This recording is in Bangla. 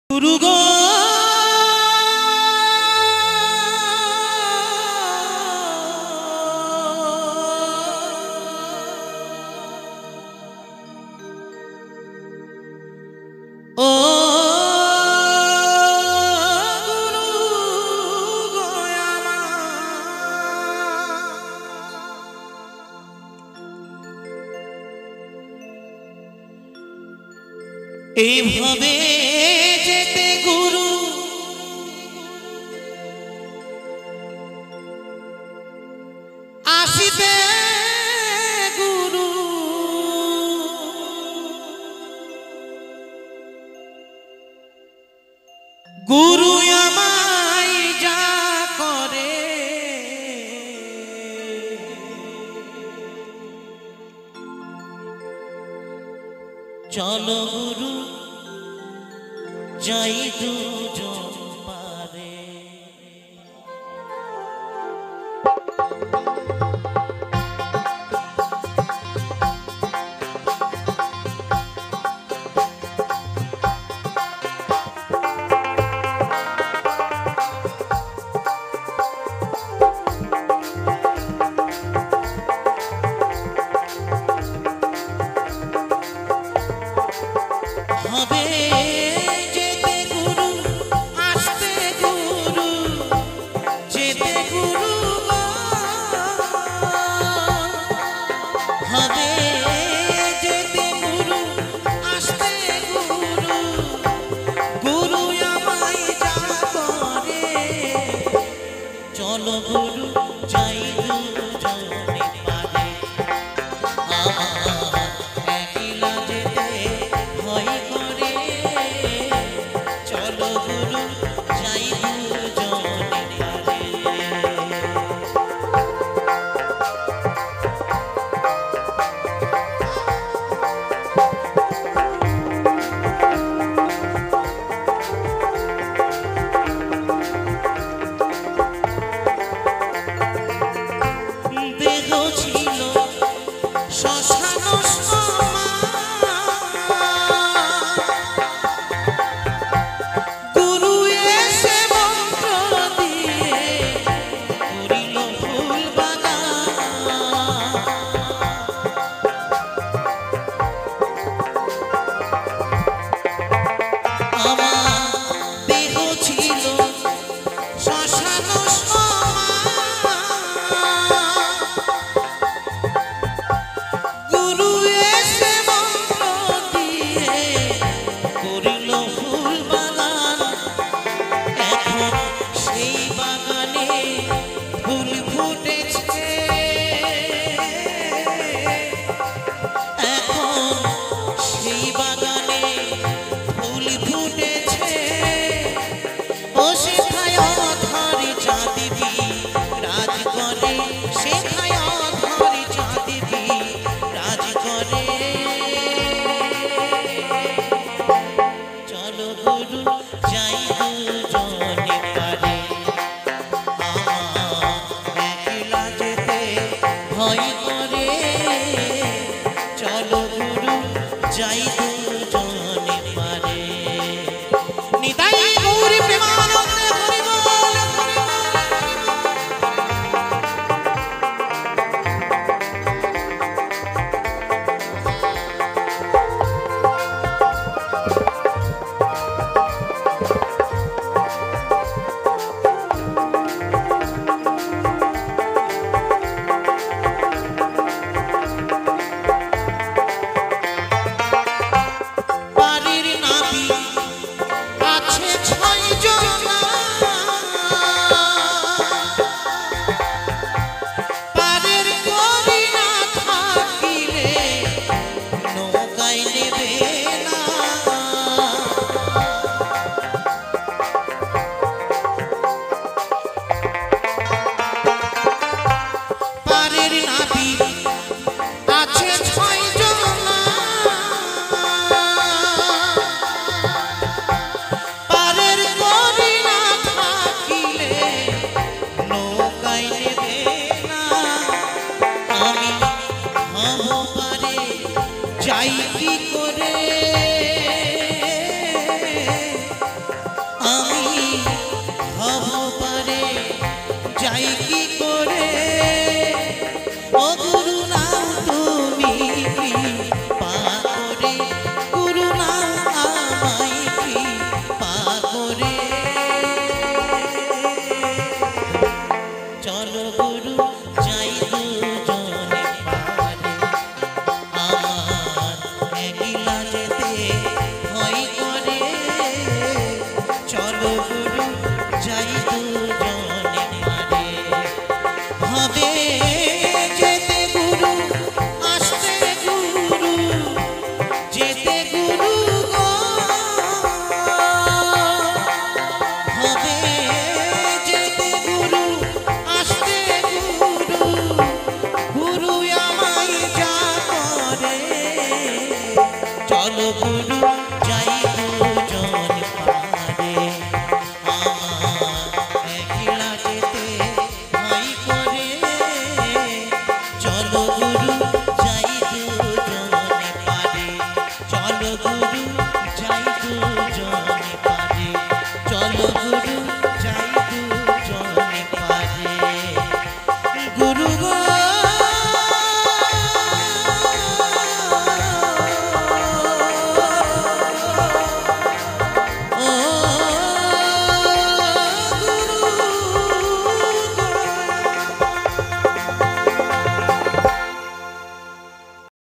गुरु गो ओ এইভাবে যেতে গুরু আসিতে গুরু গুরু আমায় যা করে চলো গুরু যাই দুজন পারে হবে যেতে গুরু আসতে গুরু যেতে গুরু হবে যেতে গুরু আসতে গুরু গুরু আমায় যা করে চলো গুরু যাই দুজনে পারে একলা যেতে ভয় করে চলো গুরু যাই দুজনে পারে দেহ ছিল শ্মশান গুরু এসে মন্ত্র দিয়ে করিল ফুল বাগান আমার দেহ ছিল শ্মশান গুরু এসে মন্ত্র দিয়ে করিল ফুল বাগান এখন সেই বাগানে ফুল ফুটেছে এখন সেই বাগানে ফুল ফুটেছে ও সেথায় অধরে চাঁদিবি রাজ করে সেথায় অধরে চাঁদিবি রাজ করে চলো গুরু যাই দুজনে পারে একলা যেতে ভয় করে চলো গুরু যাই দুজনে পারে নিতাই গৌরী প্রেমানন্দে হরি বল হরি বল বাড়ির নাবি আছে 6 জনা পারের করি না থাকিলে নৌকায় নেবে না পারের নাবি আছে 6 জনা পারের করি না থাকিলে নৌকায় নেবে না আমি হব পারে যাই কি করে আমি হব পারে যাই কি করে ও গুরু নাও তুমি কৃপা করে গুরু নাও আমায় কৃপা করে চলো গুরু যাই দুজনে পারে আমার একলা যেতে ভয় করে চলো গুরু যাই দুজনে পারে হবে যেতে গুরু আসতে গুরু যেতে গুরু গো হবে যেতে গুরু আসতে গুরু গুরু আমায় যা করে চলো গুরু যাই দুজন পারে আমার একলা যেতে ভয় করে চলো গুরু যাই দুজনে পারে চলো গুরু যাই দুজনে পারে চলো গুরু